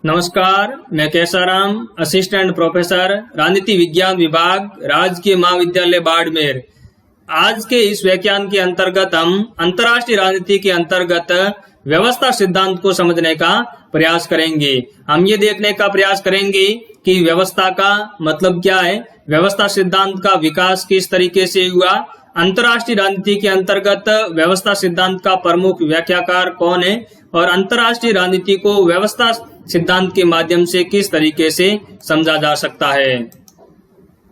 नमस्कार, मैं Kesaram, assistant professor राजनीति विज्ञान विभाग, राजकीय महाविद्यालय बाड़मेर। आज के इस व्याख्यान के अंतर्गत हम अंतर्राष्ट्रीय राजनीति के अंतर्गत व्यवस्था सिद्धांत को समझने का प्रयास करेंगे। हम ये देखने का प्रयास करेंगे कि व्यवस्था का मतलब क्या है, व्यवस्था सिद्धांत का विकास किस तरीके से हुआ, अंतर्राष्ट्रीय राजनीति के अंतर्गत व्यवस्था सिद्धांत का प्रमुख व्याख्याकार कौन है और अंतर्राष्ट्रीय राजनीति को व्यवस्था सिद्धांत के माध्यम से किस तरीके से समझा जा सकता है।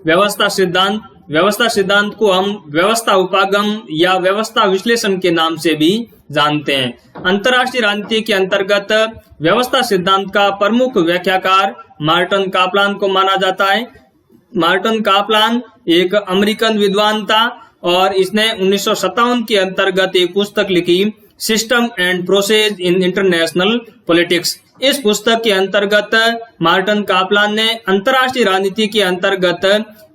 व्यवस्था सिद्धांत को हम व्यवस्था उपागम या व्यवस्था विश्लेषण के नाम से भी जानते हैं। अंतर्राष्ट्रीय राजनीति के अंतर्गत व्यवस्था सिद्धांत का प्रमुख व्याख्याकार मार्टिन कापलान को माना जाता है। मार्टिन कापलान एक अमेरिकन विद्वान था और इसने 1957 के अंतर्गत एक पुस्तक लिखी, system and process in international politics. इस पुस्तक के अंतर्गत मार्टिन कापलान ने अंतर्राष्ट्रीय राजनीति के अंतर्गत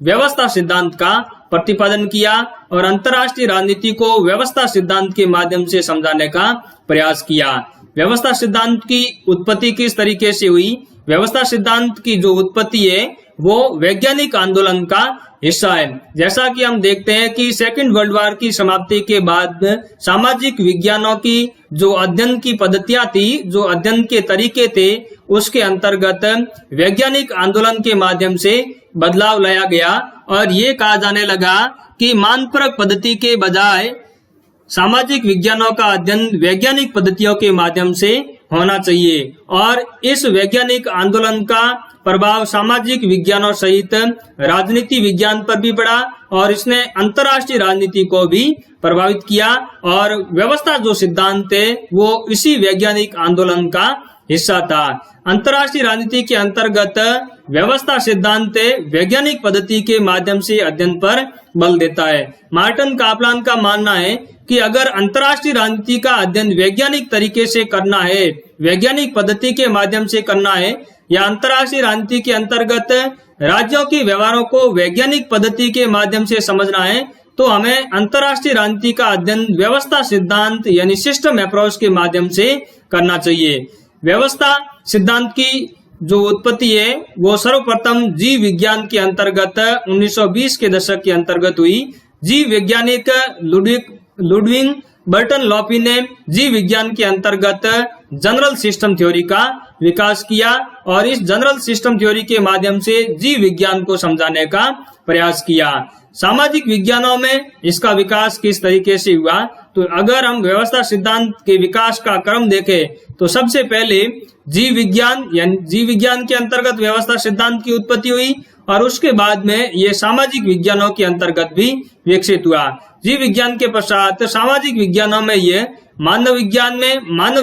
व्यवस्था सिद्धांत का प्रतिपादन किया और अंतर्राष्ट्रीय राजनीति को व्यवस्था सिद्धांत के माध्यम से समझाने का प्रयास किया। व्यवस्था सिद्धांत की उत्पत्ति किस तरीके से हुई? व्यवस्था सिद्धांत की जो उत्पत्ति है वो वैज्ञानिक आंदोलन का हिस्सा है। जैसा कि हम देखते हैं कि सेकंड वर्ल्ड वॉर की समाप्ति के बाद सामाजिक विज्ञानों की जो अध्ययन की पद्धतियां थी, जो अध्ययन के तरीके थे, उसके अंतर्गत वैज्ञानिक आंदोलन के माध्यम से बदलाव लाया गया और ये कहा जाने लगा कि मानपरक पद्धति के बजाय सामाजिक विज्ञानों का अध्ययन वैज्ञानिक पद्धतियों के माध्यम से होना चाहिए। और इस वैज्ञानिक आंदोलन का प्रभाव सामाजिक विज्ञानों सहित राजनीति विज्ञान पर भी पड़ा और इसने अंतर्राष्ट्रीय राजनीति को भी प्रभावित किया और व्यवस्था जो सिद्धांत है वो इसी वैज्ञानिक आंदोलन का हिस्सा था। अंतर्राष्ट्रीय राजनीति के अंतर्गत व्यवस्था सिद्धांत वैज्ञानिक पद्धति के माध्यम से अध्ययन पर बल देता है। मार्टिन कापलान का मानना है कि अगर अंतर्राष्ट्रीय राजनीति का अध्ययन वैज्ञानिक तरीके से करना है, वैज्ञानिक पद्धति के माध्यम से करना है, या अंतर्राष्ट्रीय राजनीति के अंतर्गत राज्यों के व्यवहारों को वैज्ञानिक पद्धति के माध्यम से समझना है, तो हमें अंतर्राष्ट्रीय राजनीति का अध्ययन व्यवस्था सिद्धांत यानी सिस्टम अप्रोच के माध्यम से करना चाहिए। व्यवस्था सिद्धांत की जो उत्पत्ति है वो सर्वप्रथम जीव विज्ञान के अंतर्गत 1920 के दशक के अंतर्गत हुई। जीव वैज्ञानिक लुडविग बर्टनलॉपी ने जीव विज्ञान के अंतर्गत जनरल सिस्टम थ्योरी का विकास किया और इस जनरल सिस्टम थ्योरी के माध्यम से जीव विज्ञान को समझाने का प्रयास किया। सामाजिक विज्ञानों में इसका विकास किस तरीके से हुआ, तो अगर हम व्यवस्था सिद्धांत के विकास का क्रम देखें तो सबसे पहले जीव विज्ञान के अंतर्गत व्यवस्था सिद्धांत की उत्पत्ति हुई और उसके बाद में ये सामाजिक विज्ञानों के अंतर्गत भी विकसित हुआ। जीव विज्ञान के पश्चात सामाजिक विज्ञानों में ये मानव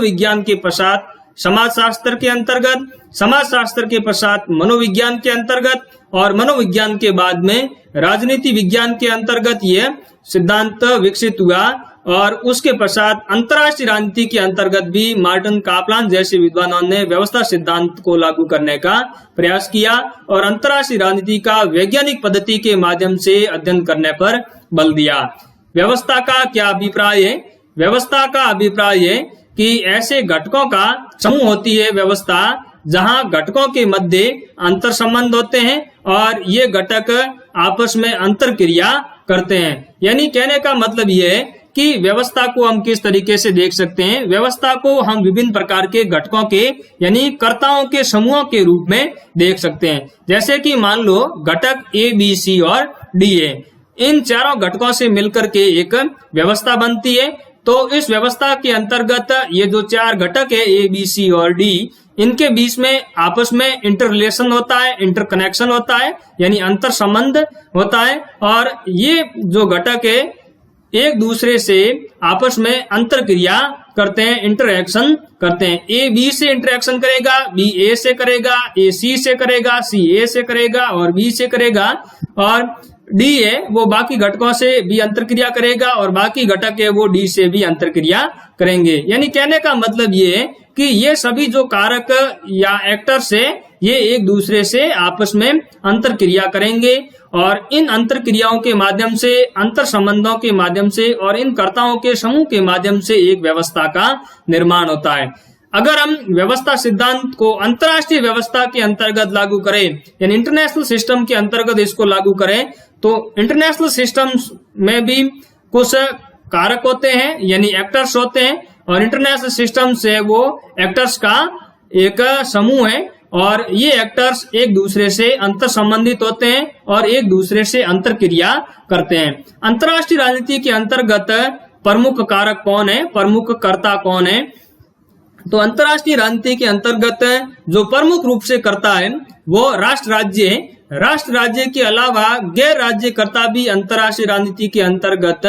विज्ञान के पश्चात समाजशास्त्र के अंतर्गत, समाजशास्त्र के पश्चात मनोविज्ञान के अंतर्गत और मनोविज्ञान के बाद में राजनीति विज्ञान के अंतर्गत ये सिद्धांत विकसित हुआ और उसके पश्चात अंतर्राष्ट्रीय राजनीति के अंतर्गत भी मार्टिन कापलान जैसे विद्वानों ने व्यवस्था सिद्धांत को लागू करने का प्रयास किया और अंतर्राष्ट्रीय राजनीति का वैज्ञानिक पद्धति के माध्यम से अध्ययन करने पर बल दिया। व्यवस्था का क्या अभिप्राय है? व्यवस्था का अभिप्राय है कि ऐसे घटकों का समूह होती है व्यवस्था, जहां घटकों के मध्य अंतर संबंध होते हैं और ये घटक आपस में अंतर क्रिया करते हैं। यानी कहने का मतलब ये है कि व्यवस्था को हम किस तरीके से देख सकते हैं। व्यवस्था को हम विभिन्न प्रकार के घटकों के यानी कर्ताओं के समूहों के रूप में देख सकते हैं। जैसे कि मान लो घटक ए, बी, सी और डी है। इन चारों घटकों से मिलकर के एक व्यवस्था बनती है। तो इस व्यवस्था के अंतर्गत ये जो चार घटक है ए, बी, सी और डी, इनके बीच में आपस में इंटर रिलेशन होता है, इंटर कनेक्शन होता है, यानी अंतर संबंध होता है और ये जो घटक है एक दूसरे से आपस में अंतर क्रिया करते हैं, इंटरएक्शन करते हैं। ए बी से इंटरएक्शन करेगा, बी ए से करेगा, ए सी से करेगा, सी ए से करेगा और बी से करेगा और डी है वो बाकी घटकों से भी अंतरक्रिया करेगा और बाकी घटक है वो डी से भी अंतरक्रिया करेंगे। यानी कहने का मतलब ये है कि ये सभी जो कारक या एक्टर्स है ये एक दूसरे से आपस में अंतरक्रिया करेंगे और इन अंतरक्रियाओं के माध्यम से, अंतर संबंधों के माध्यम से और इन कर्ताओं के समूह के माध्यम से एक व्यवस्था का निर्माण होता है। अगर हम व्यवस्था सिद्धांत को अंतर्राष्ट्रीय व्यवस्था के अंतर्गत लागू करें, यानी इंटरनेशनल सिस्टम के अंतर्गत इसको लागू करें, तो इंटरनेशनल सिस्टम्स में भी कुछ कारक होते हैं, यानी एक्टर्स होते हैं, और इंटरनेशनल सिस्टम से वो एक्टर्स का एक समूह है, और ये एक्टर्स एक दूसरे से अंतर संबंधित होते हैं और एक दूसरे से अंतर क्रिया करते हैं। अंतर्राष्ट्रीय राजनीति के अंतर्गत प्रमुख कारक कौन है, प्रमुख कर्ता कौन है? तो अंतर्राष्ट्रीय राजनीति के अंतर्गत जो प्रमुख रूप से करता है वो राष्ट्र राज्य है। राष्ट्र राज्य के अलावा गैर राज्यकर्ता भी अंतर्राष्ट्रीय राजनीति के अंतर्गत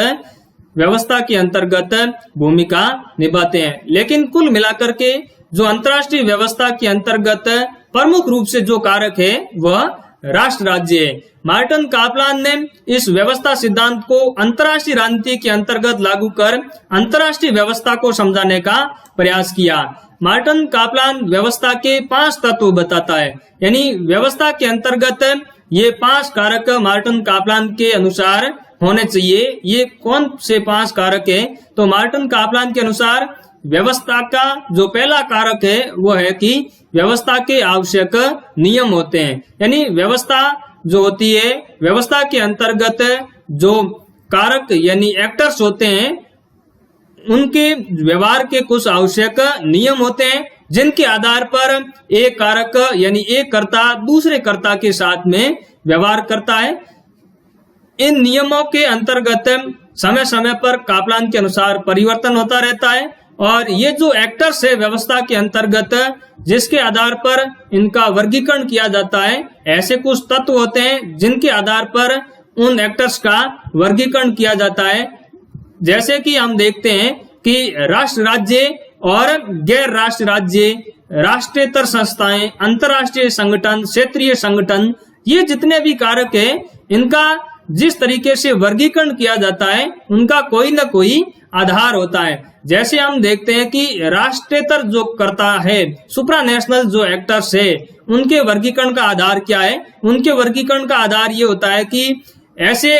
व्यवस्था के अंतर्गत भूमिका निभाते हैं। लेकिन कुल मिलाकर के जो अंतर्राष्ट्रीय व्यवस्था के अंतर्गत प्रमुख रूप से जो कारक है वह राष्ट्र राज्य है। मार्टिन कापलान ने इस व्यवस्था सिद्धांत को अंतर्राष्ट्रीय राजनीति के अंतर्गत लागू कर अंतर्राष्ट्रीय व्यवस्था को समझाने का प्रयास किया। मार्टिन कापलान व्यवस्था के 5 तत्व बताता है, यानी व्यवस्था के अंतर्गत ये 5 कारक मार्टिन कापलान के अनुसार होने चाहिए। ये कौन से 5 कारक है? तो मार्टिन कापलान के अनुसार व्यवस्था का जो पहला कारक है वो है कि व्यवस्था के आवश्यक नियम होते हैं, यानी व्यवस्था जो होती है, व्यवस्था के अंतर्गत जो कारक यानी एक्टर्स होते हैं उनके व्यवहार के कुछ आवश्यक नियम होते हैं, जिनके आधार पर एक कारक यानी एक कर्ता दूसरे कर्ता के साथ में व्यवहार करता है। इन नियमों के अंतर्गत समय समय पर कापलान के अनुसार परिवर्तन होता रहता है, और ये जो एक्टर्स है व्यवस्था के अंतर्गत जिसके आधार पर इनका वर्गीकरण किया जाता है, ऐसे कुछ तत्व होते हैं जिनके आधार पर उन एक्टर्स का वर्गीकरण किया जाता है। जैसे कि हम देखते हैं कि राष्ट्र राज्य और गैर राष्ट्र राज्य, राष्ट्रेतर संस्थाएं, अंतर्राष्ट्रीय संगठन, क्षेत्रीय संगठन, ये जितने भी कारक है इनका जिस तरीके से वर्गीकरण किया जाता है उनका कोई न कोई आधार होता है। जैसे हम देखते हैं कि राष्ट्रेतर जो करता है, सुप्रानेशनल जो एक्टर्स है, उनके वर्गीकरण का आधार क्या है? उनके वर्गीकरण का आधार ये होता है कि ऐसे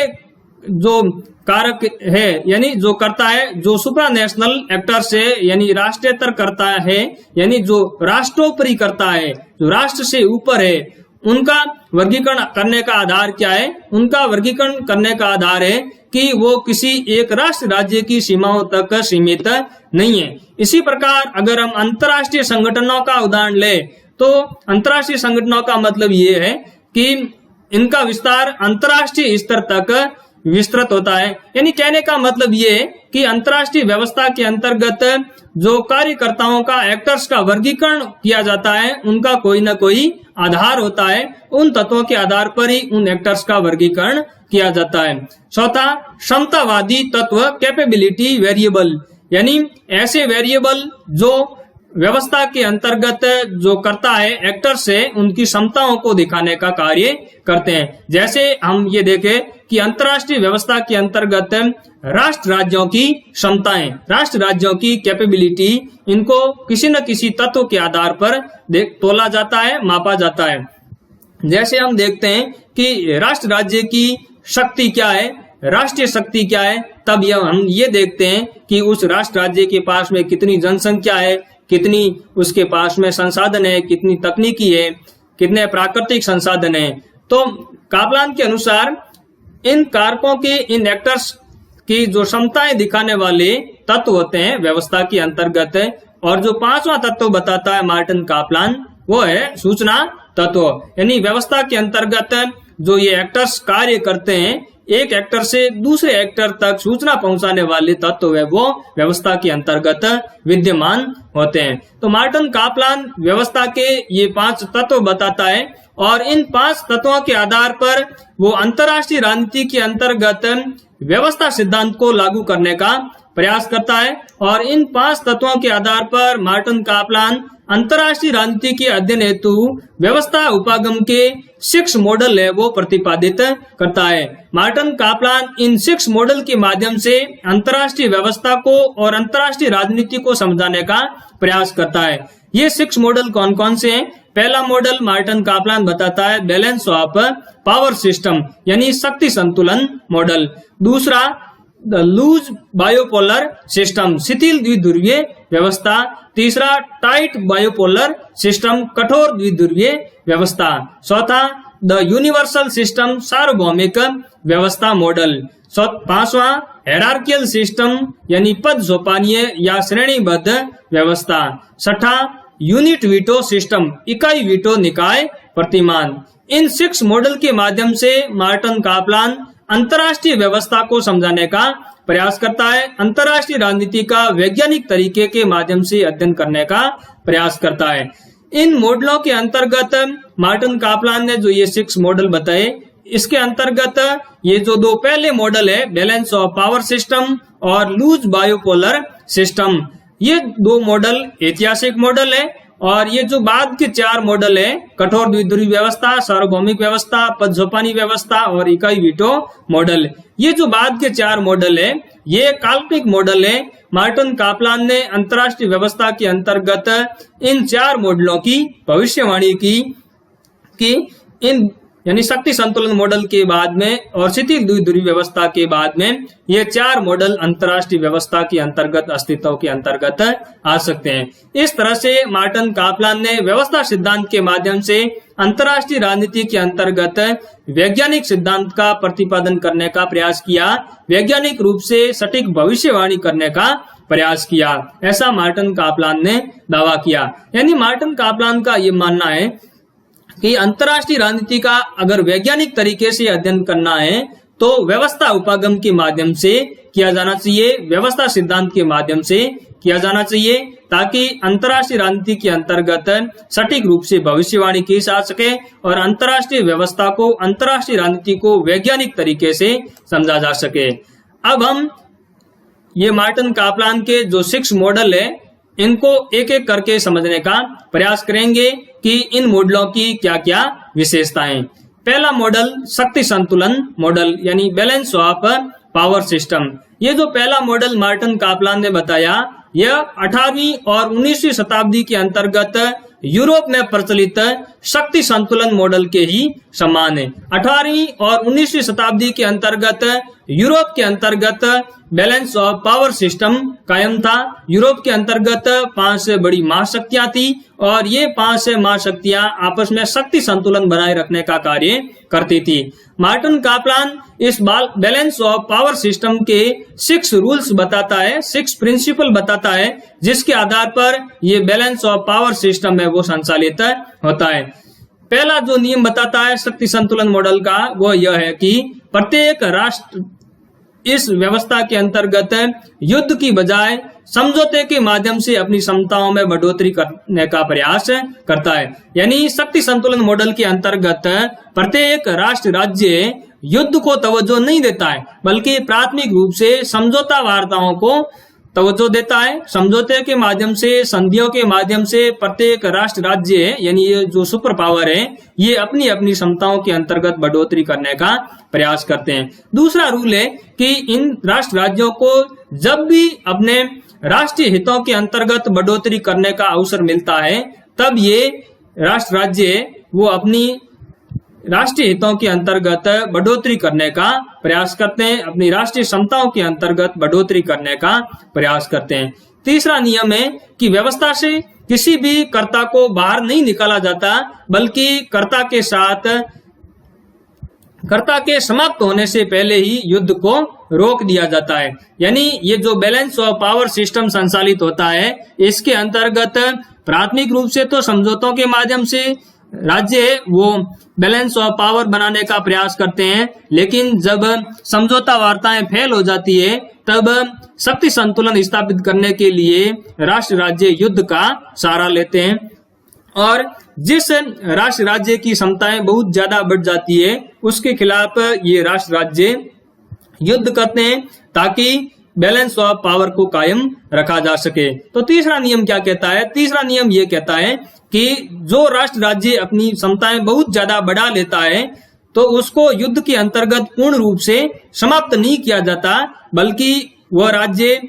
जो कारक है यानी जो करता है, जो सुप्रानेशनल एक्टर्स है यानी राष्ट्रेतर करता है, यानी जो राष्ट्रोपरि करता है, जो राष्ट्र से ऊपर है, उनका वर्गीकरण करने का आधार क्या है? उनका वर्गीकरण करने का आधार है कि वो किसी एक राष्ट्र राज्य की सीमाओं तक सीमित नहीं है। इसी प्रकार अगर हम अंतर्राष्ट्रीय संगठनों का उदाहरण लें, तो अंतर्राष्ट्रीय संगठनों का मतलब ये है कि इनका विस्तार अंतर्राष्ट्रीय स्तर तक विस्तृत होता है। यानी कहने का मतलब ये है कि अंतर्राष्ट्रीय व्यवस्था के अंतर्गत जो कार्यकर्ताओं का, एक्टर्स का वर्गीकरण किया जाता है, उनका कोई न कोई आधार होता है। उन तत्वों के आधार पर ही उन एक्टर्स का वर्गीकरण किया जाता है। चौथा, क्षमतावादी तत्व, कैपेबिलिटी वेरिएबल, यानी ऐसे वेरिएबल जो व्यवस्था के अंतर्गत जो करता है, एक्टर्स से उनकी क्षमताओं को दिखाने का कार्य करते हैं। जैसे हम ये देखें कि अंतर्राष्ट्रीय व्यवस्था के अंतर्गत राष्ट्र राज्यों की क्षमताएं, राष्ट्र राज्यों की कैपेबिलिटी, इनको किसी न किसी तत्व के आधार पर तोला जाता है, मापा जाता है। जैसे हम देखते हैं कि राष्ट्र राज्य की शक्ति क्या है, राष्ट्रीय शक्ति क्या है, तब हम ये देखते हैं कि उस राष्ट्र राज्य के पास में कितनी जनसंख्या है, कितनी उसके पास में संसाधन है, कितनी तकनीकी है, कितने प्राकृतिक संसाधन है। तो कापलान के अनुसार इन कारकों के, इन एक्टर्स की जो क्षमताएं दिखाने वाले तत्व होते हैं व्यवस्था के अंतर्गत, और जो 5वां तत्व बताता है मार्टिन कापलान वो है सूचना तत्व। यानी व्यवस्था के अंतर्गत जो ये एक्टर्स कार्य करते हैं, एक एक्टर से दूसरे एक्टर तक सूचना पहुंचाने वाले तत्व है वो व्यवस्था के अंतर्गत विद्यमान होते हैं। तो मार्टिन कापलान व्यवस्था के ये 5 तत्व बताता है, और इन 5 तत्वों के आधार पर वो अंतर्राष्ट्रीय राजनीति के अंतर्गत व्यवस्था सिद्धांत को लागू करने का प्रयास करता है। और इन 5 तत्वों के आधार पर मार्टिन कापलान अंतर्राष्ट्रीय राजनीति के अध्ययन हेतु व्यवस्था उपागम के 6 मॉडल है वो प्रतिपादित करता है। मार्टिन कापलान इन 6 मॉडल के माध्यम से अंतर्राष्ट्रीय व्यवस्था को और अंतर्राष्ट्रीय राजनीति को समझाने का प्रयास करता है। ये 6 मॉडल कौन कौन से हैं? पहला मॉडल मार्टिन कापलान बताता है बैलेंस ऑफ पावर सिस्टम, यानी शक्ति संतुलन मॉडल। दूसरा द लूज बायोपोलर सिस्टम, शिथिल द्विध्रुवीय व्यवस्था। तीसरा टाइट बायोपोलर सिस्टम, कठोर द्विध्रुवीय व्यवस्था। चौथा द यूनिवर्सल सिस्टम, सार्वभौमिक व्यवस्था मॉडल। पांचवा हेरार्कियल सिस्टम यानी पद सोपानीय या श्रेणीबद्ध व्यवस्था। छठा यूनिट वीटो सिस्टम, इकाई वीटो निकाय प्रतिमान। इन 6 मॉडल के माध्यम से मार्टिन कापलान अंतर्राष्ट्रीय व्यवस्था को समझाने का प्रयास करता है, अंतर्राष्ट्रीय राजनीति का वैज्ञानिक तरीके के माध्यम से अध्ययन करने का प्रयास करता है। इन मॉडलों के अंतर्गत मार्टिन कापलान ने जो ये 6 मॉडल बताए, इसके अंतर्गत ये जो 2 पहले मॉडल है, बैलेंस ऑफ पावर सिस्टम और लूज बायोपोलर सिस्टम, ये 2 मॉडल ऐतिहासिक मॉडल है। और ये जो बाद के 4 मॉडल है, कठोर द्विध्रुवीय व्यवस्था, सार्वभौमिक व्यवस्था, पद सोपानी व्यवस्था और इकाई वीटो मॉडल, ये जो बाद के 4 मॉडल है, ये काल्पनिक मॉडल है। मार्टिन कापलान ने अंतर्राष्ट्रीय व्यवस्था के अंतर्गत इन 4 मॉडलों की भविष्यवाणी की कि इन यानी शक्ति संतुलन मॉडल के बाद में और शिथिल द्विध्रुवीय व्यवस्था के बाद में ये 4 मॉडल अंतर्राष्ट्रीय व्यवस्था के अंतर्गत अस्तित्व के अंतर्गत आ सकते हैं। इस तरह से मार्टिन कापलान ने व्यवस्था सिद्धांत के माध्यम से अंतर्राष्ट्रीय राजनीति के अंतर्गत वैज्ञानिक सिद्धांत का प्रतिपादन करने का प्रयास किया, वैज्ञानिक रूप से सटीक भविष्यवाणी करने का प्रयास किया, ऐसा मार्टिन कापलान ने दावा किया। यानी मार्टिन कापलान का ये मानना है कि अंतर्राष्ट्रीय राजनीति का अगर वैज्ञानिक तरीके से अध्ययन करना है तो व्यवस्था उपागम के माध्यम से किया जाना चाहिए, व्यवस्था सिद्धांत के माध्यम से किया जाना चाहिए, ताकि अंतर्राष्ट्रीय राजनीति के अंतर्गत सटीक रूप से भविष्यवाणी की जा सके और अंतर्राष्ट्रीय व्यवस्था को, अंतर्राष्ट्रीय राजनीति को वैज्ञानिक तरीके से समझा जा सके। अब हम ये मार्टिन कापलान के जो 6 मॉडल है, इनको एक एक करके समझने का प्रयास करेंगे कि इन मॉडलों की क्या क्या विशेषताएं। पहला मॉडल शक्ति संतुलन मॉडल यानी बैलेंस ऑफ पावर सिस्टम। ये जो पहला मॉडल मार्टिन कापलान ने बताया, यह 18वीं और 19वीं शताब्दी के अंतर्गत यूरोप में प्रचलित शक्ति संतुलन मॉडल के ही समान है। 18वीं और 19वीं शताब्दी के अंतर्गत यूरोप के अंतर्गत बैलेंस ऑफ पावर सिस्टम कायम था। यूरोप के अंतर्गत 5 बड़ी महाशक्तियां थी और ये 5 महाशक्तियां आपस में शक्ति संतुलन बनाए रखने का कार्य करती थी। मार्टिन कापलान इस बैलेंस ऑफ पावर सिस्टम के 6 रूल्स बताता है, 6 प्रिंसिपल बताता है, जिसके आधार पर ये बैलेंस ऑफ पावर सिस्टम है वो संचालित होता है। पहला जो नियम बताता है शक्ति संतुलन मॉडल का, वो यह है कि प्रत्येक राष्ट्र इस व्यवस्था के अंतर्गत युद्ध की बजाय समझौते के माध्यम से अपनी क्षमताओं में बढ़ोतरी करने का प्रयास करता है। यानी शक्ति संतुलन मॉडल के अंतर्गत प्रत्येक राष्ट्र राज्य युद्ध को तवज्जो नहीं देता है, बल्कि प्राथमिक रूप से समझौता वार्ताओं को तवज्जो देता है। समझौते के माध्यम से, संधियों के माध्यम से प्रत्येक राष्ट्र राज्य यानी ये जो सुपर पावर है, ये अपनी अपनी क्षमताओं के अंतर्गत बढ़ोतरी करने का प्रयास करते हैं। दूसरा रूल है कि इन राष्ट्र राज्यों को जब भी अपने राष्ट्रीय हितों के अंतर्गत बढ़ोतरी करने का अवसर मिलता है, तब ये राष्ट्र राज्य वो अपनी राष्ट्रीय हितों के अंतर्गत बढ़ोतरी करने का प्रयास करते हैं, अपनी राष्ट्रीय क्षमताओं के अंतर्गत बढ़ोतरी करने का प्रयास करते हैं। तीसरा नियम है कि व्यवस्था से किसी भी कर्ता को बाहर नहीं निकाला जाता, बल्कि कर्ता के समाप्त होने से पहले ही युद्ध को रोक दिया जाता है। यानी ये जो बैलेंस ऑफ पावर सिस्टम संचालित होता है, इसके अंतर्गत प्राथमिक रूप से तो समझौतों के माध्यम से राज्य वो बैलेंस ऑफ पावर बनाने का प्रयास करते हैं, लेकिन जब समझौता वार्ताएं फेल हो जाती है, तब शक्ति संतुलन स्थापित करने के लिए राष्ट्र राज्य युद्ध का सहारा लेते हैं। और जिस राष्ट्र राज्य की क्षमताएं बहुत ज्यादा बढ़ जाती है, उसके खिलाफ ये राष्ट्र राज्य युद्ध करते हैं, ताकि बैलेंस ऑफ पावर को कायम रखा जा सके। तो तीसरा नियम क्या कहता है? तीसरा नियम ये कहता है कि जो राष्ट्र राज्य अपनी क्षमताएं बहुत ज्यादा बढ़ा लेता है, तो उसको युद्ध के अंतर्गत पूर्ण रूप से समाप्त नहीं किया जाता, बल्कि वह राज्य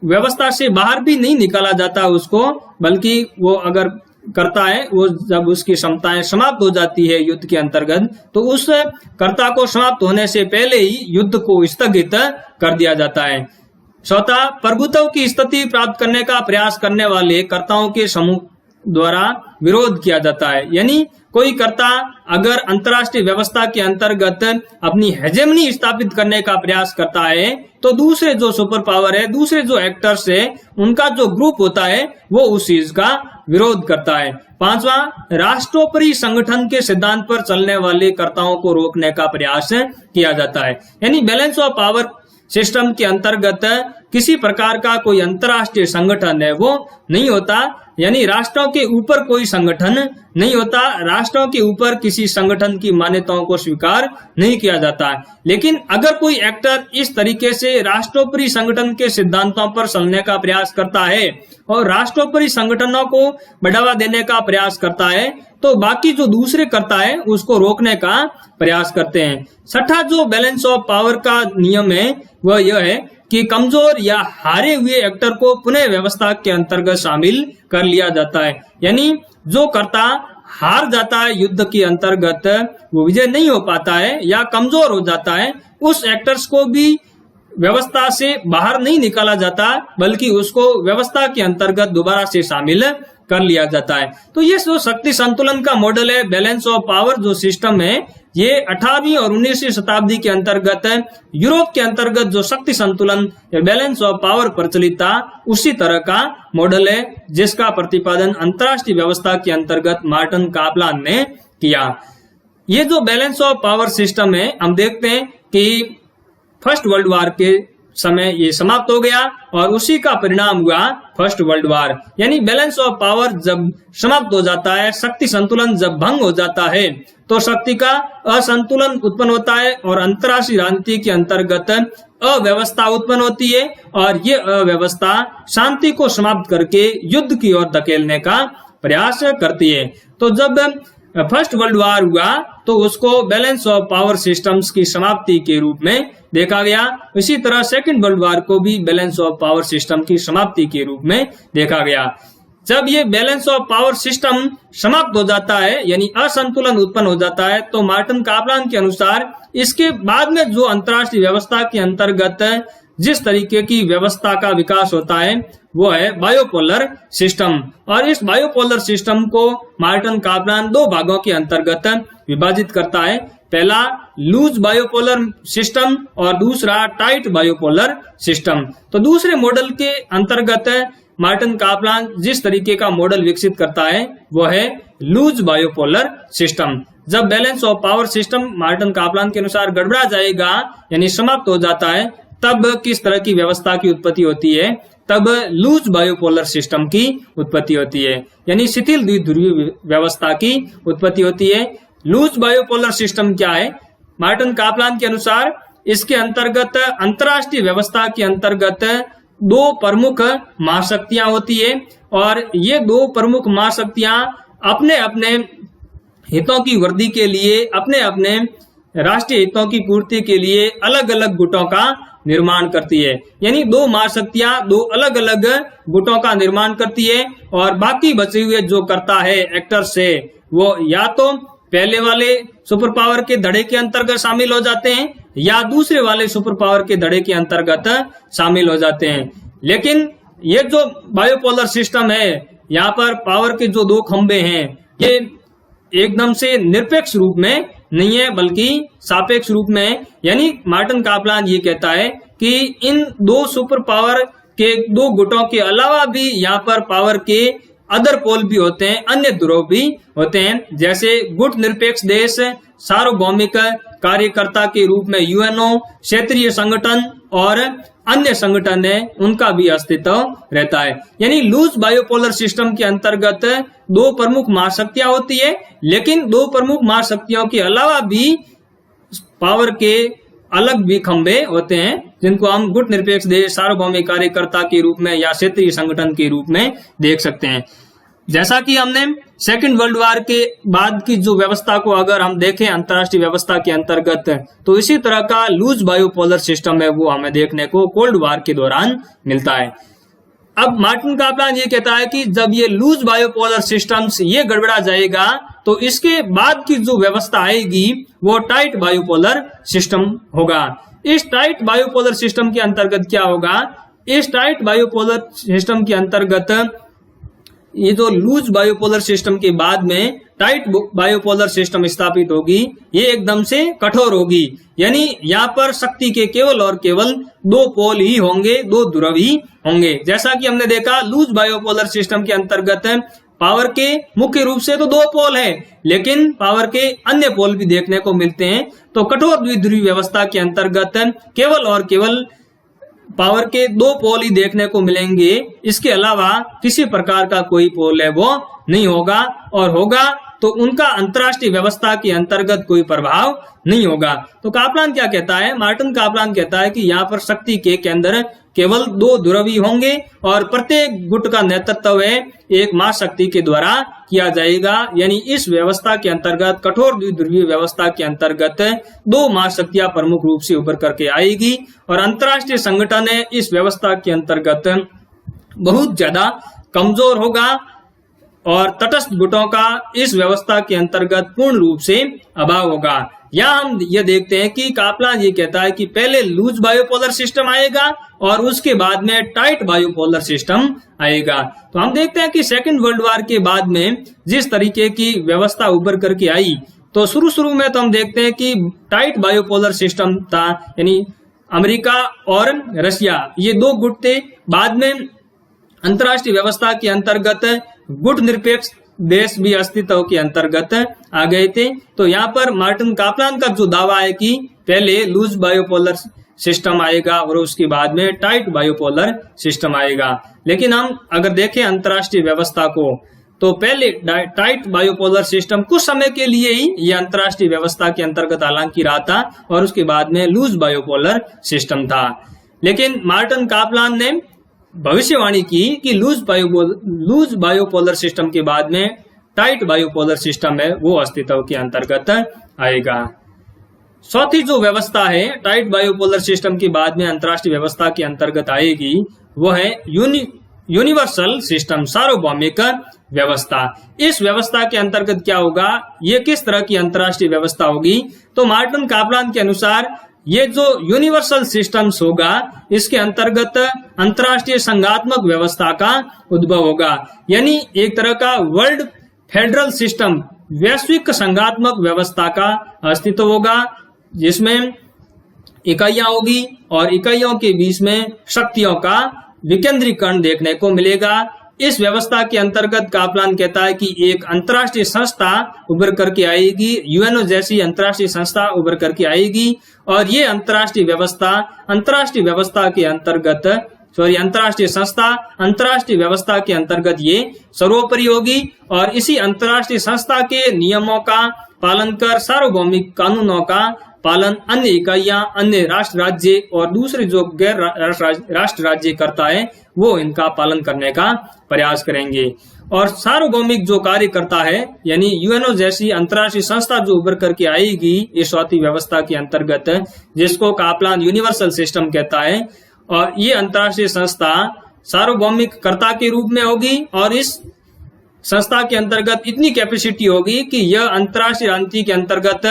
व्यवस्था से बाहर भी नहीं निकाला जाता उसको, बल्कि वो अगर करता है, वो जब उसकी क्षमताएं समाप्त हो जाती है युद्ध के अंतर्गत, तो उस कर्ता को समाप्त होने से पहले ही युद्ध को स्थगित कर दिया जाता है। स्वतः प्रभुत्व की स्थिति प्राप्त करने का प्रयास करने वाले कर्ताओं के समूह द्वारा विरोध किया जाता है। यानी कोई कर्ता अगर अंतर्राष्ट्रीय व्यवस्था के अंतर्गत अपनी हेजेमनी स्थापित करने का प्रयास करता है तो दूसरे जो सुपर पावर है, दूसरे जो एक्टर्स है, उनका जो ग्रुप होता है वो उस चीज का विरोध करता है। पांचवा, राष्ट्रोपरि संगठन के सिद्धांत पर चलने वाले कर्ताओं को रोकने का प्रयास किया जाता है। यानी बैलेंस ऑफ पावर सिस्टम के अंतर्गत किसी प्रकार का कोई अंतर्राष्ट्रीय संगठन है वो नहीं होता, यानी राष्ट्रों के ऊपर कोई संगठन नहीं होता, राष्ट्रों के ऊपर किसी संगठन की मान्यताओं को स्वीकार नहीं किया जाता। लेकिन अगर कोई एक्टर इस तरीके से राष्ट्रोपरि संगठन के सिद्धांतों पर चलने का प्रयास करता है और राष्ट्रोपरि संगठनों को बढ़ावा देने का प्रयास करता है तो बाकी जो दूसरे करता है उसको रोकने का प्रयास करते हैं। छठा जो बैलेंस ऑफ पावर का नियम है वह यह है कि कमजोर या हारे हुए एक्टर को पुनः व्यवस्था के अंतर्गत शामिल कर लिया जाता है। यानी जो कर्ता हार जाता है युद्ध के अंतर्गत, वो विजय नहीं हो पाता है या कमजोर हो जाता है, उस एक्टर्स को भी व्यवस्था से बाहर नहीं निकाला जाता बल्कि उसको व्यवस्था के अंतर्गत दोबारा से शामिल कर लिया जाता है। तो ये जो शक्ति संतुलन का मॉडल है, बैलेंस ऑफ पावर जो सिस्टम है, ये 18वीं और 19वीं शताब्दी के अंतर्गत यूरोप के अंतर्गत जो शक्ति संतुलन या बैलेंस ऑफ पावर प्रचलित था उसी तरह का मॉडल है जिसका प्रतिपादन अंतर्राष्ट्रीय व्यवस्था के अंतर्गत मार्टिन कापलान ने किया। ये जो बैलेंस ऑफ पावर सिस्टम है, हम देखते हैं कि फर्स्ट वर्ल्ड वॉर के समय ये समाप्त हो गया और उसी का परिणाम हुआ फर्स्ट वर्ल्ड वॉर। यानी बैलेंस ऑफ पावर जब समाप्त हो जाता है, शक्ति संतुलन जब भंग हो जाता है तो शक्ति का असंतुलन उत्पन्न होता है और अंतर्राष्ट्रीय राजनीति के अंतर्गत अव्यवस्था उत्पन्न होती है और ये अव्यवस्था शांति को समाप्त करके युद्ध की ओर धकेलने का प्रयास करती है। तो जब फर्स्ट वर्ल्ड वॉर हुआ तो उसको बैलेंस ऑफ पावर सिस्टम्स की समाप्ति के रूप में देखा गया। इसी तरह सेकंड वर्ल्ड वॉर को भी बैलेंस ऑफ पावर सिस्टम की समाप्ति के रूप में देखा गया। जब ये बैलेंस ऑफ पावर सिस्टम समाप्त हो जाता है यानी असंतुलन उत्पन्न हो जाता है तो मार्टिन कापलान के अनुसार इसके बाद में जो अंतर्राष्ट्रीय व्यवस्था के अंतर्गत जिस तरीके की व्यवस्था का विकास होता है वो है बायोपोलर सिस्टम। और इस बायोपोलर सिस्टम को मार्टिन कापलान दो भागों के अंतर्गत विभाजित करता है। पहला लूज बायोपोलर सिस्टम और दूसरा टाइट बायोपोलर सिस्टम। तो दूसरे मॉडल के अंतर्गत मार्टिन कापलान जिस तरीके का मॉडल विकसित करता है वो है लूज बायोपोलर सिस्टम। जब balance of power system Martin Kaplan के अनुसार गड़बड़ा जाएगा यानी समाप्त हो जाता है तब किस तरह की व्यवस्था की उत्पत्ति होती है, तब लूज बायोपोलर सिस्टम की उत्पत्ति होती है, यानी शिथिल द्विध्रुवीय व्यवस्था की उत्पत्ति होती है। लूज बायोपोलर सिस्टम क्या है? मार्टिन कापलान के अनुसार इसके अंतर्गत अंतर्राष्ट्रीय व्यवस्था के अंतर्गत दो प्रमुख महाशक्तियां होती है और ये दो प्रमुख महाशक्तियां अपने अपने हितों की वृद्धि के लिए, अपने अपने राष्ट्रीय हितों की पूर्ति के लिए अलग अलग गुटों का निर्माण करती है। यानी दो महाशक्तियां दो अलग अलग गुटों का निर्माण करती है और बाकी बचे हुए जो करता है एक्टर्स है वो या तो पहले वाले सुपर पावर के धड़े के अंतर्गत शामिल हो जाते हैं या दूसरे वाले सुपर पावर के धड़े के अंतर्गत शामिल हो जाते हैं। लेकिन ये जो बायोपोलर सिस्टम है, यहाँ पर पावर के जो दो खंबे हैं ये एकदम से निरपेक्ष रूप में नहीं है बल्कि सापेक्ष रूप में है। यानी मार्टिन कापलान ये कहता है कि इन दो सुपर पावर के दो गुटों के अलावा भी यहाँ पर पावर के अदर पोल भी होते हैं, अन्य ध्रुव भी होते हैं, जैसे गुट निरपेक्ष देश, सार्वभौमिक कार्यकर्ता के रूप में यूएनओ, क्षेत्रीय संगठन और अन्य संगठन है, उनका भी अस्तित्व रहता है। यानी लूज बायोपोलर सिस्टम के अंतर्गत दो प्रमुख महाशक्तियां होती है, लेकिन दो प्रमुख महाशक्तियों के अलावा भी पावर के अलग भी खंबे होते हैं जिनको हम गुट निरपेक्ष देश, सार्वभौमिक कार्यकर्ता के रूप में या क्षेत्रीय संगठन के रूप में देख सकते हैं। जैसा कि हमने सेकंड वर्ल्ड वॉर के बाद की जो व्यवस्था को अगर हम देखें अंतर्राष्ट्रीय व्यवस्था के अंतर्गत, तो इसी तरह का लूज बायोपोलर सिस्टम है वो हमें देखने को कोल्ड वॉर के दौरान मिलता है। अब मार्टिन कापलान ये कहता है कि जब ये लूज बायोपोलर सिस्टम्स ये गड़बड़ा जाएगा तो इसके बाद की जो व्यवस्था आएगी वो टाइट बायोपोलर सिस्टम होगा। इस टाइट बायोपोलर सिस्टम के अंतर्गत क्या होगा? इस टाइट बायोपोलर सिस्टम के अंतर्गत ये जो लूज बायोपोलर सिस्टम के बाद में टाइट बायोपोलर सिस्टम स्थापित होगी, ये एकदम से कठोर होगी। यानी यहाँ पर शक्ति के केवल और केवल दो पोल ही होंगे, दो ध्रुव ही होंगे। जैसा कि हमने देखा लूज बायोपोलर सिस्टम के अंतर्गत पावर के मुख्य रूप से तो दो पोल है, लेकिन पावर के अन्य पोल भी देखने को मिलते हैं। तो कठोर द्विध्रुवीय व्यवस्था के अंतर्गत केवल और केवल पावर के दो पोल ही देखने को मिलेंगे, इसके अलावा किसी प्रकार का कोई पोल है वो नहीं होगा, और होगा तो उनका अंतरराष्ट्रीय व्यवस्था के अंतर्गत कोई प्रभाव नहीं होगा। तो कापलान क्या कहता है, मार्टिन कापलान कहता है कि यहाँ पर शक्ति के केंद्र केवल दो ध्रुवी होंगे और प्रत्येक गुट का नेतृत्व है एक महाशक्ति के द्वारा किया जाएगा। यानी इस व्यवस्था के अंतर्गत, कठोर द्विध्रुवीय व्यवस्था के अंतर्गत दो महाशक्तियां प्रमुख रूप से उभर करके आएगी, और अंतरराष्ट्रीय संगठन है इस व्यवस्था के अंतर्गत बहुत ज्यादा कमजोर होगा, और तटस्थ गुटों का इस व्यवस्था के अंतर्गत पूर्ण रूप से अभाव होगा। यहाँ हम ये देखते हैं कि कापलान ये कहता है कि पहले लूज बायोपोलर सिस्टम आएगा और उसके बाद में टाइट बायोपोलर सिस्टम आएगा। तो हम देखते हैं कि सेकेंड वर्ल्ड वॉर के बाद में जिस तरीके की व्यवस्था उभर करके आई, तो शुरू में तो हम देखते हैं कि टाइट बायोपोलर सिस्टम था, यानी अमेरिका और रशिया ये दो गुट थे। बाद में अंतरराष्ट्रीय व्यवस्था के अंतर्गत गुट निरपेक्ष देश भी अस्तित्व के अंतर्गत आ गए थे। तो यहाँ पर मार्टिन कापलान का जो दावा है कि पहले लूज बायोपोलर सिस्टम आएगा और उसके बाद में टाइट बायोपोलर सिस्टम आएगा, लेकिन हम अगर देखें अंतरराष्ट्रीय व्यवस्था को, तो पहले टाइट बायोपोलर सिस्टम कुछ समय के लिए ही ये अंतरराष्ट्रीय व्यवस्था के अंतर्गत हालांकि रहा था, और उसके बाद में लूज बायोपोलर सिस्टम था। लेकिन मार्टिन कापलान ने भविष्यवाणी की कि लूज बायोपोलर सिस्टम के बाद में टाइट बायोपोलर सिस्टम है वो अस्तित्व के अंतर्गत आएगा। चौथी जो व्यवस्था है टाइट बायोपोलर सिस्टम के बाद में अंतरराष्ट्रीय व्यवस्था के अंतर्गत आएगी, वो है यूनिवर्सल सिस्टम, सार्वभौमिक व्यवस्था। इस व्यवस्था के अंतर्गत क्या होगा, ये किस तरह की अंतरराष्ट्रीय व्यवस्था होगी, तो मार्टिन कापलान के अनुसार ये जो यूनिवर्सल सिस्टम्स होगा इसके अंतर्गत अंतरराष्ट्रीय संघात्मक व्यवस्था का उद्भव होगा। यानी एक तरह का वर्ल्ड फेडरल सिस्टम, वैश्विक संघात्मक व्यवस्था का अस्तित्व होगा, जिसमें इकाइयां होगी और इकाइयों के बीच में शक्तियों का विकेंद्रीकरण देखने को मिलेगा। इस व्यवस्था के अंतर्गत कापलान कहता है कि एक अंतरराष्ट्रीय संस्था उभर करके आएगी, यूएनओ जैसी अंतरराष्ट्रीय संस्था उभर करके आएगी, और ये अंतरराष्ट्रीय व्यवस्था के अंतर्गत अंतरराष्ट्रीय संस्था अंतरराष्ट्रीय व्यवस्था के अंतर्गत ये सर्वोपरि होगी, और इसी अंतरराष्ट्रीय संस्था के नियमों का पालन कर सार्वभौमिक कानूनों का पालन अन्य इकाइयां, अन्य राष्ट्र राज्य और दूसरे जो गैर राष्ट्र राज्य करता है वो इनका पालन करने का प्रयास करेंगे। और सार्वभौमिक जो कार्य करता है, यानी यूएनओ जैसी अंतरराष्ट्रीय संस्था जो उभर करके आएगी इस चौथी व्यवस्था के अंतर्गत, जिसको कापलान यूनिवर्सल सिस्टम कहता है, और ये अंतरराष्ट्रीय संस्था सार्वभौमिक कर्ता के रूप में होगी, और इस संस्था के अंतर्गत इतनी कैपेसिटी होगी कि यह अंतरराष्ट्रीय राजनीति के अंतर्गत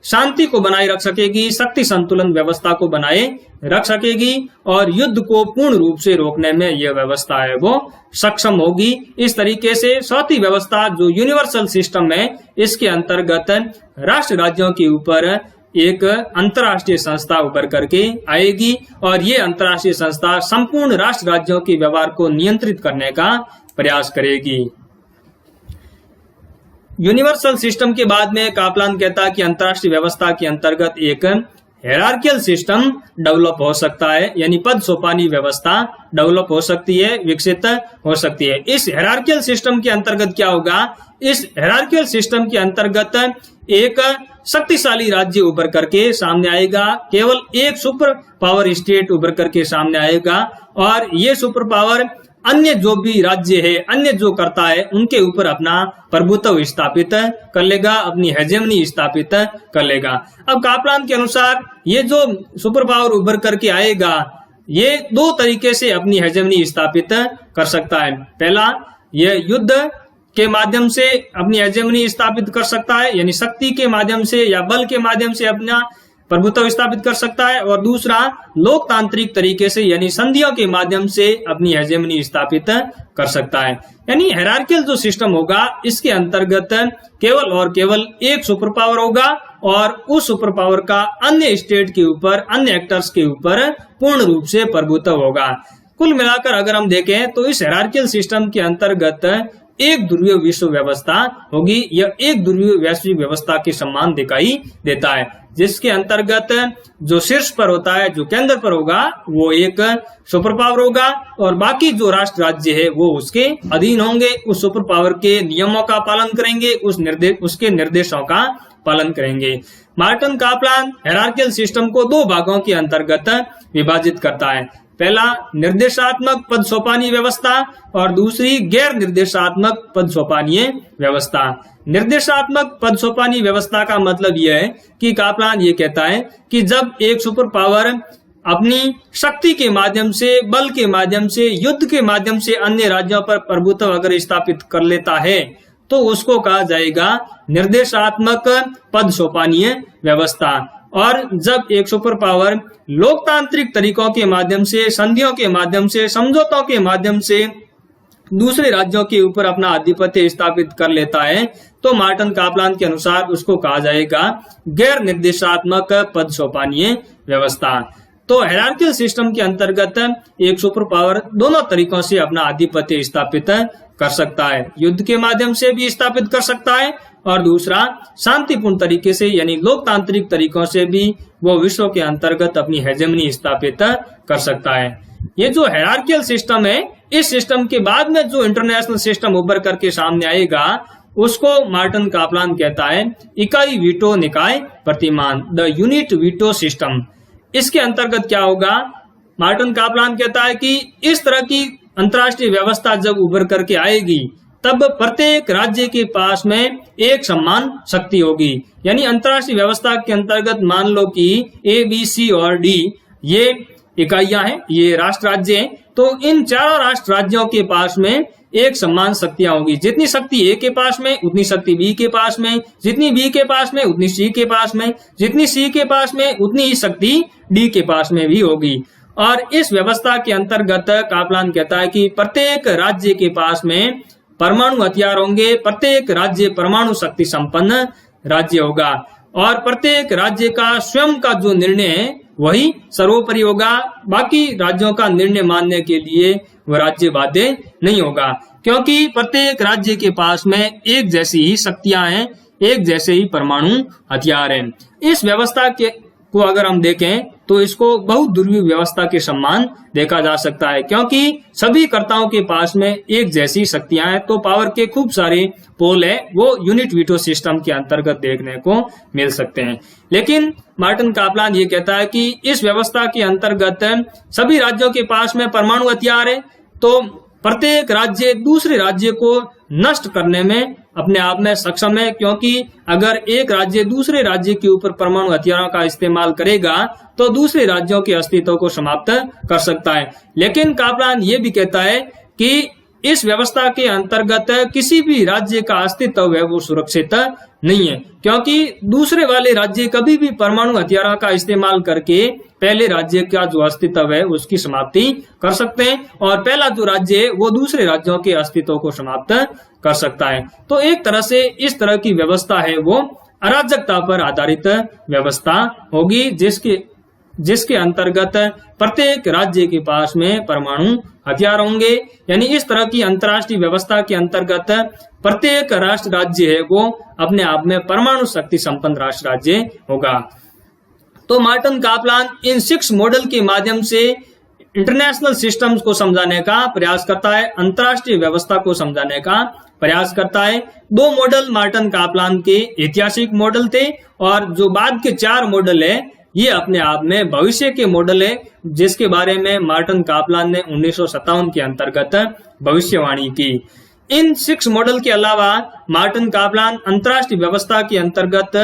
शांति को बनाए रख सकेगी, शक्ति संतुलन व्यवस्था को बनाए रख सकेगी, और युद्ध को पूर्ण रूप से रोकने में यह व्यवस्था है वो सक्षम होगी। इस तरीके से चौथी व्यवस्था जो यूनिवर्सल सिस्टम है, इसके अंतर्गत राष्ट्र राज्यों के ऊपर एक अंतरराष्ट्रीय संस्था उभर करके आएगी, और ये अंतरराष्ट्रीय संस्था संपूर्ण राष्ट्र राज्यों के व्यवहार को नियंत्रित करने का प्रयास करेगी। यूनिवर्सल सिस्टम के बाद में कापलान कहता है कि अंतरराष्ट्रीय व्यवस्था के अंतर्गत एक हेरार्कियल सिस्टम डेवलप हो सकता है, यानी पद सोपानी व्यवस्था डेवलप हो सकती है, विकसित हो सकती है। इस हेरार्कियल सिस्टम के अंतर्गत क्या होगा, इस हेरार्कियल सिस्टम के अंतर्गत एक शक्तिशाली राज्य उभर करके सामने आएगा, केवल एक सुपर पावर स्टेट उभर करके सामने आएगा, और ये सुपर पावर अन्य जो भी राज्य है, अन्य जो करता है, उनके ऊपर अपना प्रभुत्व स्थापित कर लेगा, अपनी हेजेमनी स्थापित कर लेगा। अब कापलान के अनुसार ये जो सुपर पावर उभर करके आएगा, ये दो तरीके से अपनी हेजेमनी स्थापित कर सकता है। पहला, ये युद्ध के माध्यम से अपनी हेजेमनी स्थापित कर सकता है, यानी शक्ति के माध्यम से या बल के माध्यम से अपना प्रभुत्व स्थापित कर सकता है, और दूसरा लोकतांत्रिक तरीके से यानी संधियों के माध्यम से अपनी हेजेमनी स्थापित कर सकता है। यानी हायरार्कियल जो सिस्टम होगा इसके अंतर्गत केवल और केवल एक सुपर पावर होगा और उस सुपर पावर का अन्य स्टेट के ऊपर, अन्य एक्टर्स के ऊपर पूर्ण रूप से प्रभुत्व होगा। कुल मिलाकर अगर हम देखें तो इस हायरार्कियल सिस्टम के अंतर्गत एक ध्रुवीय विश्व व्यवस्था होगी। यह एक ध्रुवीय वैश्विक व्यवस्था के समान दिखाई देता है, जिसके अंतर्गत जो शीर्ष पर होता है, जो केंद्र पर होगा, वो एक सुपर पावर होगा और बाकी जो राष्ट्र राज्य है वो उसके अधीन होंगे, उस सुपर पावर के नियमों का पालन करेंगे, उसके निर्देशों का पालन करेंगे। मार्टिन कापलान हायरार्कियल सिस्टम को दो भागों के अंतर्गत विभाजित करता है। पहला निर्देशात्मक पद सोपानीय व्यवस्था और दूसरी गैर निर्देशात्मक पद सोपानीय व्यवस्था। निर्देशात्मक पद सोपानीय व्यवस्था का मतलब यह है कि कापलान ये कहता है कि जब एक सुपर पावर अपनी शक्ति के माध्यम से, बल के माध्यम से, युद्ध के माध्यम से अन्य राज्यों पर प्रभुत्व अगर स्थापित कर लेता है तो उसको कहा जाएगा निर्देशात्मक पद सोपानीय व्यवस्था। और जब एक सुपर पावर लोकतांत्रिक तरीकों के माध्यम से, संधियों के माध्यम से, समझौतों के माध्यम से दूसरे राज्यों के ऊपर अपना आधिपत्य स्थापित कर लेता है तो मार्टिन कापलान के अनुसार उसको कहा जाएगा गैर निर्देशात्मक पद सोपानीय व्यवस्था। तो हायरार्कियल सिस्टम के अंतर्गत एक सुपर पावर दोनों तरीकों से अपना आधिपत्य स्थापित कर सकता है, युद्ध के माध्यम से भी स्थापित कर सकता है और दूसरा शांतिपूर्ण तरीके से यानी लोकतांत्रिक तरीकों से भी वो विश्व के अंतर्गत अपनी हेजेमनी स्थापित कर सकता है। ये जो हायरार्कियल सिस्टम है, इस सिस्टम के बाद में जो इंटरनेशनल सिस्टम उभर करके सामने आएगा उसको मार्टिन कापलान कहता है इकाई वीटो निकाय प्रतिमान, द यूनिट वीटो सिस्टम। इसके अंतर्गत क्या होगा, मार्टिन कापलान कहता है कि इस तरह की अंतर्राष्ट्रीय व्यवस्था जब उभर करके आएगी तब प्रत्येक राज्य के पास में एक समान शक्ति होगी। यानी अंतर्राष्ट्रीय व्यवस्था के अंतर्गत मान लो कि ए, बी, सी और डी ये इकाइयां हैं, ये राष्ट्र राज्य हैं, तो इन चारों राष्ट्र राज्यों के पास में एक समान शक्तियां होगी। जितनी शक्ति ए के पास में उतनी शक्ति बी के पास में, जितनी बी के पास में उतनी सी के पास में, जितनी सी के पास में उतनी ही शक्ति डी के पास में भी होगी। और इस व्यवस्था के अंतर्गत कापलान कहता है कि प्रत्येक राज्य के पास में परमाणु हथियार होंगे, प्रत्येक राज्य परमाणु शक्ति संपन्न राज्य होगा और प्रत्येक राज्य का स्वयं का जो निर्णय है वही सर्वोपरि होगा। बाकी राज्यों का निर्णय मानने के लिए वह राज्य बाध्य नहीं होगा, क्योंकि प्रत्येक राज्य के पास में एक जैसी ही शक्तियां हैं, एक जैसे ही परमाणु हथियार हैं। इस व्यवस्था को अगर हम देखें तो इसको बहुत ध्रुवीय व्यवस्था के समान देखा जा सकता है, क्योंकि सभी कर्ताओं के पास में एक जैसी शक्तियां हैं, तो पावर के खूब सारे पोल है वो यूनिट वीटो सिस्टम के अंतर्गत देखने को मिल सकते हैं। लेकिन मार्टिन कापलान ये कहता है कि इस व्यवस्था के अंतर्गत सभी राज्यों के पास में परमाणु हथियार है, तो प्रत्येक राज्य दूसरे राज्य को नष्ट करने में अपने आप में सक्षम है, क्योंकि अगर एक राज्य दूसरे राज्य के ऊपर परमाणु हथियारों का इस्तेमाल करेगा तो दूसरे राज्यों के अस्तित्व को समाप्त कर सकता है। लेकिन कापलान ये भी कहता है कि इस व्यवस्था के अंतर्गत किसी भी राज्य का अस्तित्व है वो सुरक्षित नहीं है, क्योंकि दूसरे वाले राज्य कभी भी परमाणु हथियारों का इस्तेमाल करके पहले राज्य का जो अस्तित्व है उसकी समाप्ति कर सकते हैं और पहला जो राज्य है वो दूसरे राज्यों के अस्तित्व को समाप्त कर सकता है। तो एक तरह से इस तरह की व्यवस्था है वो अराजकता पर आधारित व्यवस्था होगी, जिसके अंतर्गत प्रत्येक राज्य के पास में परमाणु हथियार होंगे। यानी इस तरह की अंतर्राष्ट्रीय व्यवस्था के अंतर्गत प्रत्येक राष्ट्र राज्य है वो अपने आप में परमाणु शक्ति संपन्न राष्ट्र राज्य होगा। तो मार्टिन कापलान इन 6 मॉडल के माध्यम से इंटरनेशनल सिस्टम्स को समझाने का प्रयास करता है, अंतर्राष्ट्रीय व्यवस्था को समझाने का प्रयास करता है। 2 मॉडल मार्टिन कापलान के ऐतिहासिक मॉडल थे और जो बाद के 4 मॉडल है ये अपने आप में भविष्य के मॉडल है, जिसके बारे में मार्टिन कापलान ने 1957 के अंतर्गत भविष्यवाणी की। इन 6 मॉडल के अलावा मार्टिन कापलान अंतर्राष्ट्रीय व्यवस्था के अंतर्गत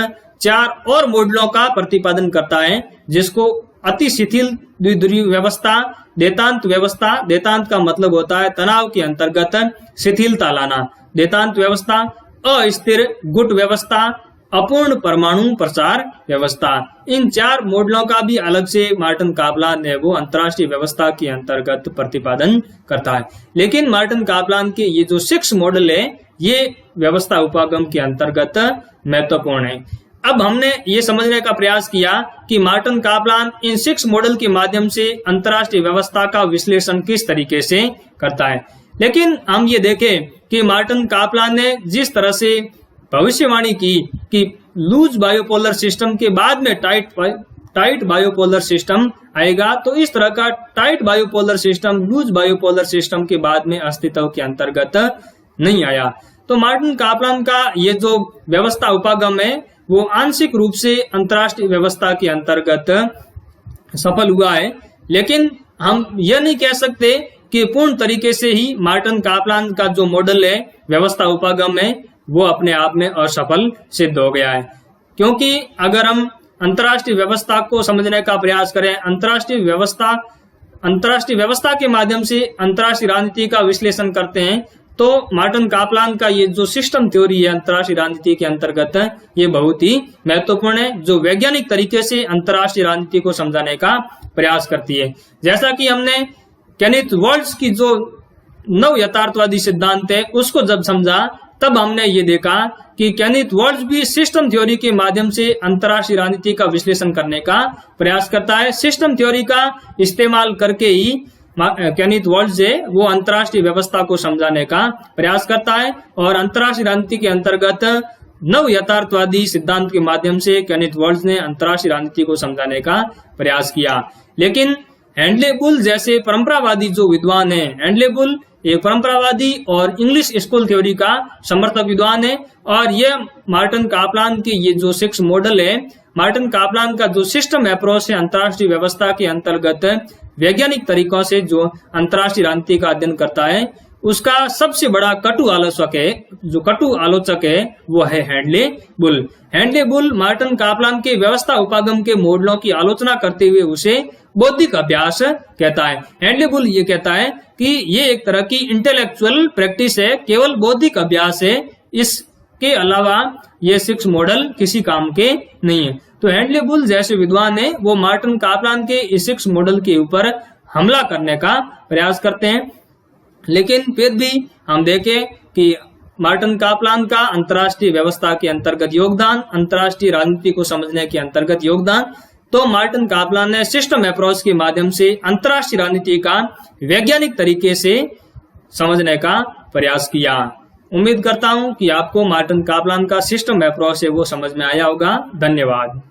4 और मॉडलों का प्रतिपादन करता है, जिसको अति शिथिल द्विध्रुवीय व्यवस्था, देतांत व्यवस्था, देतांत का मतलब होता है तनाव के अंतर्गत शिथिलता लाना, देतांत व्यवस्था, अस्थिर गुट व्यवस्था, अपूर्ण परमाणु प्रसार व्यवस्था। इन 4 मॉडलों का भी अलग से मार्टिन कापलान ने वो अंतर्राष्ट्रीय व्यवस्था के अंतर्गत प्रतिपादन करता है। लेकिन मार्टिन कापलान के ये जो 6 मॉडल है ये व्यवस्था उपागम के अंतर्गत महत्वपूर्ण है। अब हमने ये समझने का प्रयास किया कि मार्टिन कापलान इन 6 मॉडल के माध्यम से अंतर्राष्ट्रीय व्यवस्था का विश्लेषण किस तरीके से करता है। लेकिन हम ये देखें कि मार्टिन कापलान ने जिस तरह से भविष्यवाणी की कि लूज बायोपोलर सिस्टम के बाद में टाइट बायोपोलर सिस्टम आएगा, तो इस तरह का tight bipolar system loose bipolar system के बाद में अस्तित्व के अंतर्गत नहीं आया। तो मार्टिन कापलान का ये जो व्यवस्था उपागम है वो आंशिक रूप से अंतर्राष्ट्रीय व्यवस्था के अंतर्गत सफल हुआ है। लेकिन हम यह नहीं कह सकते कि पूर्ण तरीके से ही मार्टिन कापलान का जो मॉडल है व्यवस्था उपागम है वो अपने आप में असफल सिद्ध हो गया है। क्योंकि अगर हम अंतर्राष्ट्रीय व्यवस्था को समझने का प्रयास करें, अंतर्राष्ट्रीय व्यवस्था के माध्यम से अंतर्राष्ट्रीय राजनीति का विश्लेषण करते हैं, तो मार्टिन कापलान का ये जो सिस्टम थ्योरी है अंतर्राष्ट्रीय राजनीति के अंतर्गत ये बहुत ही महत्वपूर्ण है, जो वैज्ञानिक तरीके से अंतर्राष्ट्रीय राजनीति को समझाने का प्रयास करती है। जैसा कि हमने केनेथ वॉल्ट्ज की जो नव यथार्थवादी सिद्धांत है उसको जब समझा, तब हमने ये देखा कि केनेथ वॉल्ट्ज भी सिस्टम थ्योरी के माध्यम से अंतर्राष्ट्रीय राजनीति का विश्लेषण करने का प्रयास करता है। सिस्टम थ्योरी का इस्तेमाल करके ही केनेथ वॉल्ट्ज है वो अंतर्राष्ट्रीय व्यवस्था को समझाने का प्रयास करता है, और अंतर्राष्ट्रीय राजनीति के अंतर्गत नव यथार्थवादी सिद्धांत के माध्यम से केनेथ वॉल्ट्ज ने अंतर्राष्ट्रीय राजनीति को समझाने का प्रयास किया। लेकिन हेंडले बुल जैसे परंपरावादी जो विद्वान है, हेंडले बुल एक परंपरावादी और इंग्लिश स्कूल थ्योरी का समर्थक विद्वान है, और ये मार्टिन कापलान के ये जो 6 मॉडल है, मार्टिन कापलान का जो सिस्टम अप्रोच है अंतर्राष्ट्रीय व्यवस्था के अंतर्गत वैज्ञानिक तरीकों से जो अंतर्राष्ट्रीय राजनीति का अध्ययन करता है, उसका सबसे बड़ा कटु आलोचक है वो है हेंडले बुल। हेंडले बुल मार्टिन कापलान के व्यवस्था उपागम के मॉडलों की आलोचना करते हुए उसे बौद्धिक अभ्यास कहता है। हेंडले बुल ये कहता है कि ये एक तरह की इंटेलेक्चुअल प्रैक्टिस है, केवल बौद्धिक अभ्यास है, इसके अलावा ये 6 मॉडल किसी काम के नहीं है। तो हेंडले बुल जैसे विद्वान है वो मार्टिन कापलान के इस 6 मॉडल के ऊपर हमला करने का प्रयास करते हैं। लेकिन फिर भी हम देखें कि मार्टिन कापलान का अंतर्राष्ट्रीय व्यवस्था के अंतर्गत योगदान, अंतर्राष्ट्रीय राजनीति को समझने के अंतर्गत योगदान, तो मार्टिन कापलान ने सिस्टम अप्रोच के माध्यम से अंतर्राष्ट्रीय राजनीति का वैज्ञानिक तरीके से समझने का प्रयास किया। उम्मीद करता हूं कि आपको मार्टिन कापलान का सिस्टम अप्रोच है वो समझ में आया होगा। धन्यवाद।